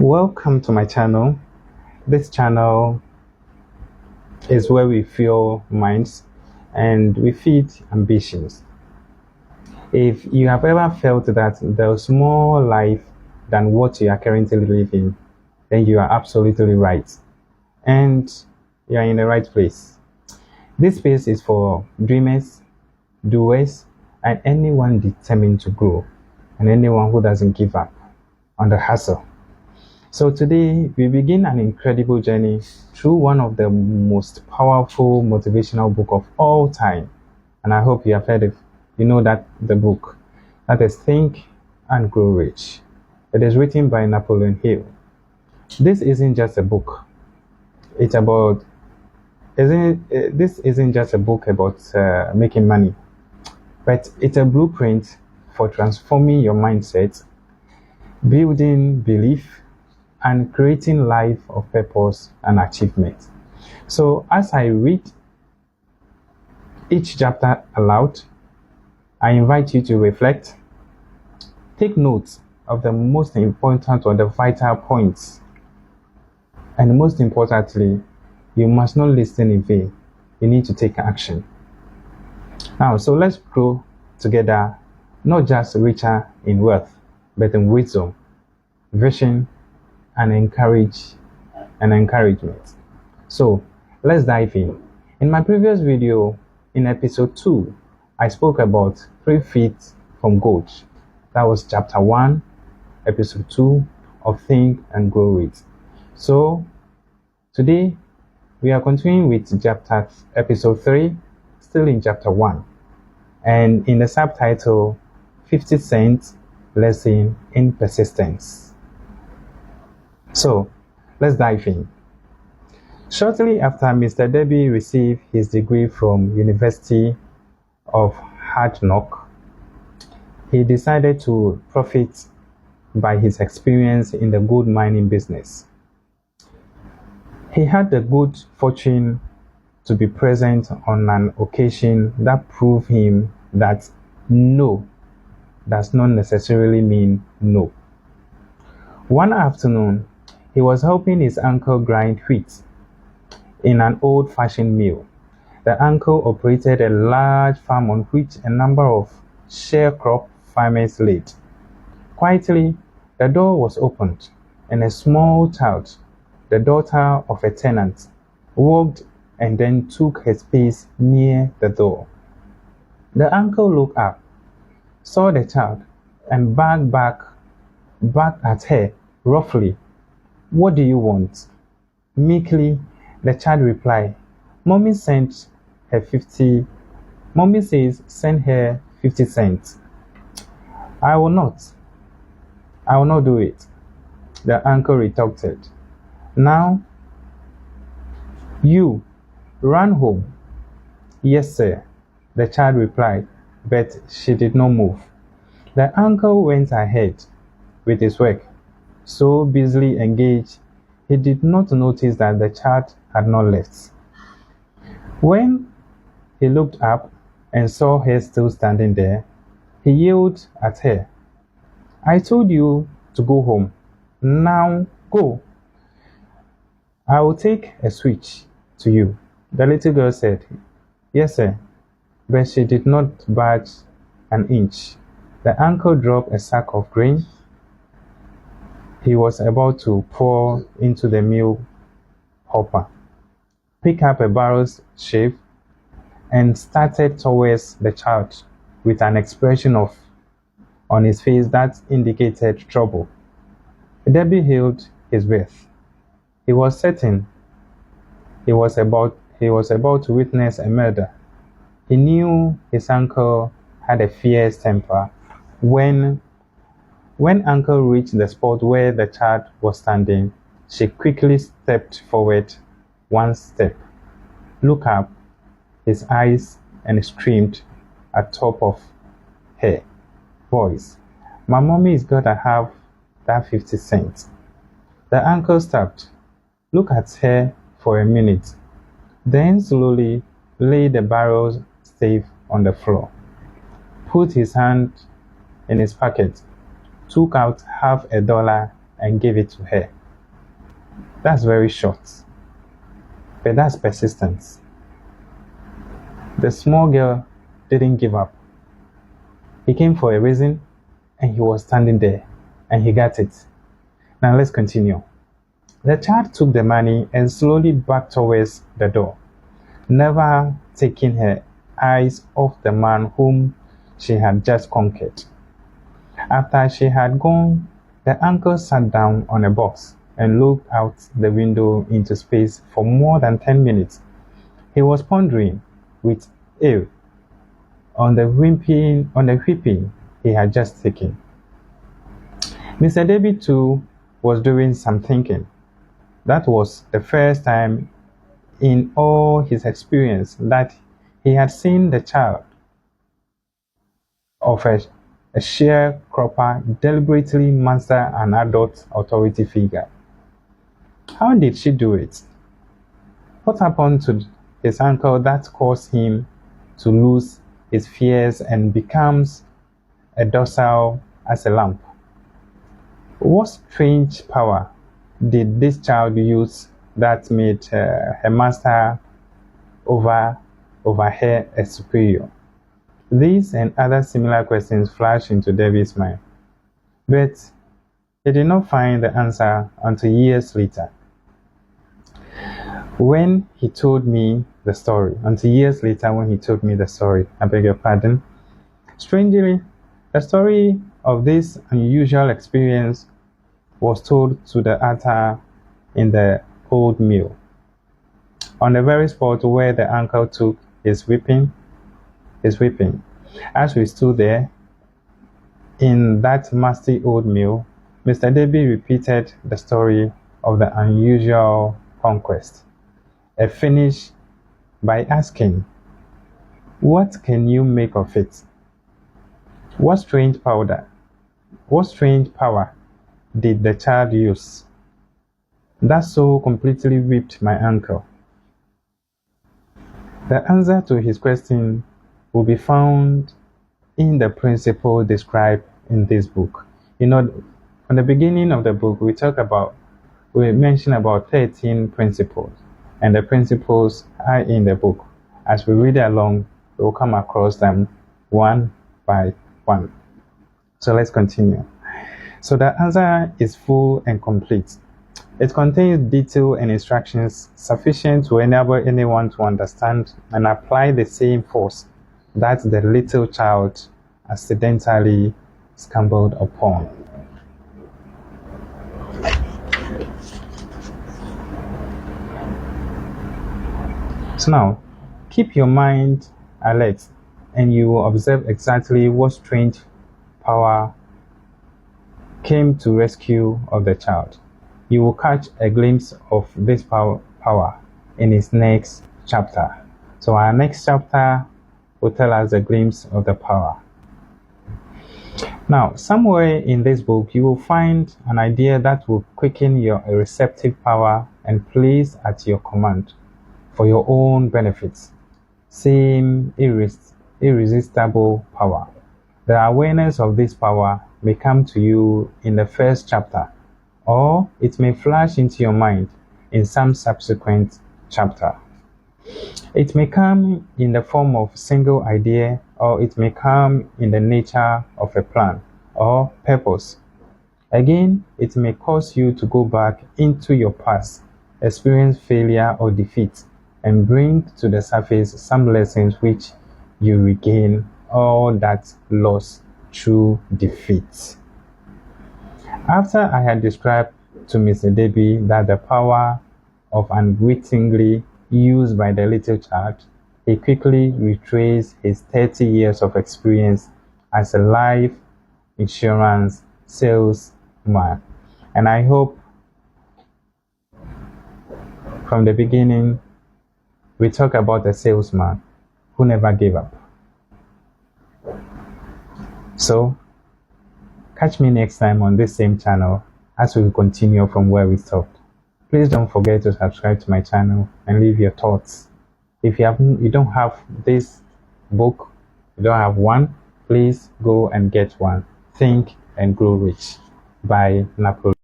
Welcome to my channel. This channel is where we fuel minds and we feed ambitions. If you have ever felt that there's more life than what you are currently living, then you are absolutely right. And you are in the right place. This space is for dreamers, doers, and anyone determined to grow, and anyone who doesn't give up on the hustle. So today we begin an incredible journey through one of the most powerful motivational book of all time. And I hope you have heard of, that the book, that is Think and Grow Rich. It is written by Napoleon Hill. This isn't just a book. This isn't just a book about making money, but it's a blueprint for transforming your mindset, building belief, and creating life of purpose and achievement. So as I read each chapter aloud, I invite you to reflect, take notes of the most important or the vital points, and most importantly, you must not listen in vain. You need to take action. Now, so let's grow together, not just richer in wealth, but in wisdom, vision, and encouragement. So let's dive in. In my previous video, in episode 2, I spoke about 3 feet from gold. That was chapter 1, episode 2 of Think and Grow Rich. So today we are continuing with episode 3, still in chapter 1, and in the subtitle 50 Cent Lesson in Persistence. So, let's dive in. Shortly after Mr. Debbie received his degree from University of Hard Knock, he decided to profit by his experience in the gold mining business. He had the good fortune to be present on an occasion that proved him that no does not necessarily mean no. One afternoon, he was helping his uncle grind wheat in an old-fashioned mill. The uncle operated a large farm on which a number of sharecrop farmers lived. Quietly, the door was opened, and a small child, the daughter of a tenant, walked and then took her place near the door. The uncle looked up, saw the child, and barked back at her roughly. "What do you want?" Meekly, the child replied, Mommy says send her 50 cents. I will not do it," the uncle retorted. "Now, you run home." "Yes, sir," the child replied, but she did not move. The uncle went ahead with his work, so busily engaged, he did not notice that the child had not left. When he looked up and saw her still standing there, he yelled at her, "I told you to go home. Now go. I will take a switch to you." The little girl said, "Yes, sir," but she did not budge an inch. The uncle dropped a sack of grain he was about to pour into the mill hopper, picked up a barrel's shape, and started towards the child with an expression on his face that indicated trouble. Debbie held his breath. He was certain he was about to witness a murder. He knew his uncle had a fierce temper. When uncle reached the spot where the child was standing, she quickly stepped forward 1 step, looked up his eyes, and screamed at top of her voice, "My mommy is gonna have that 50 cents." The uncle stopped, looked at her for a minute, then slowly laid the barrel stave on the floor, put his hand in his pocket, took out half $1 and gave it to her. That's very short, but that's persistence. The small girl didn't give up. He came for a reason, and he was standing there, and he got it. Now let's continue. The child took the money and slowly backed towards the door, never taking her eyes off the man whom she had just conquered. After she had gone, the uncle sat down on a box and looked out the window into space for more than 10 minutes. He was pondering with awe on the whipping he had just taken. Mr. Davy too was doing some thinking. That was the first time in all his experience that he had seen the child of a sharecropper deliberately master an adult authority figure. How did she do it? What happened to his uncle that caused him to lose his fears and becomes as docile as a lamb? What strange power did this child use that made her master over her a superior? These and other similar questions flashed into David's mind, but he did not find the answer until years later, when he told me the story. I beg your pardon. Strangely, the story of this unusual experience was told to the altar in the old mill, on the very spot where the uncle took his whipping. As we stood there in that musty old mill, Mr. Davy repeated the story of the unusual conquest, and finished by asking, "What can you make of it? What strange power did the child use that so completely whipped my uncle?" The answer to his question will be found in the principle described in this book. From the beginning of the book, we mentioned about 13 principles, and the principles are in the book. As we read along, we will come across them one by one. So let's continue. So the answer is full and complete. It contains detail and instructions sufficient to enable anyone to understand and apply the same force that the little child accidentally stumbled upon. So now, keep your mind alert and you will observe exactly what strange power came to rescue of the child. You will catch a glimpse of this power in its next chapter. So our next chapter will tell us a glimpse of the power. Now, somewhere in this book, you will find an idea that will quicken your receptive power and place at your command for your own benefits. Same irresistible power. The awareness of this power may come to you in the first chapter, or it may flash into your mind in some subsequent chapter. It may come in the form of a single idea, or it may come in the nature of a plan or purpose. Again, it may cause you to go back into your past, experience failure or defeat, and bring to the surface some lessons which you regain all that loss through defeat. After I had described to Mr. Davy that the power of unwittingly used by the little child, he quickly retraced his 30 years of experience as a life insurance salesman. And I hope from the beginning we talk about a salesman who never gave up. So catch me next time on this same channel as we continue from where we stopped. Please don't forget to subscribe to my channel and leave your thoughts. If you don't have this book, you don't have one, please go and get one. Think and Grow Rich by Napoleon.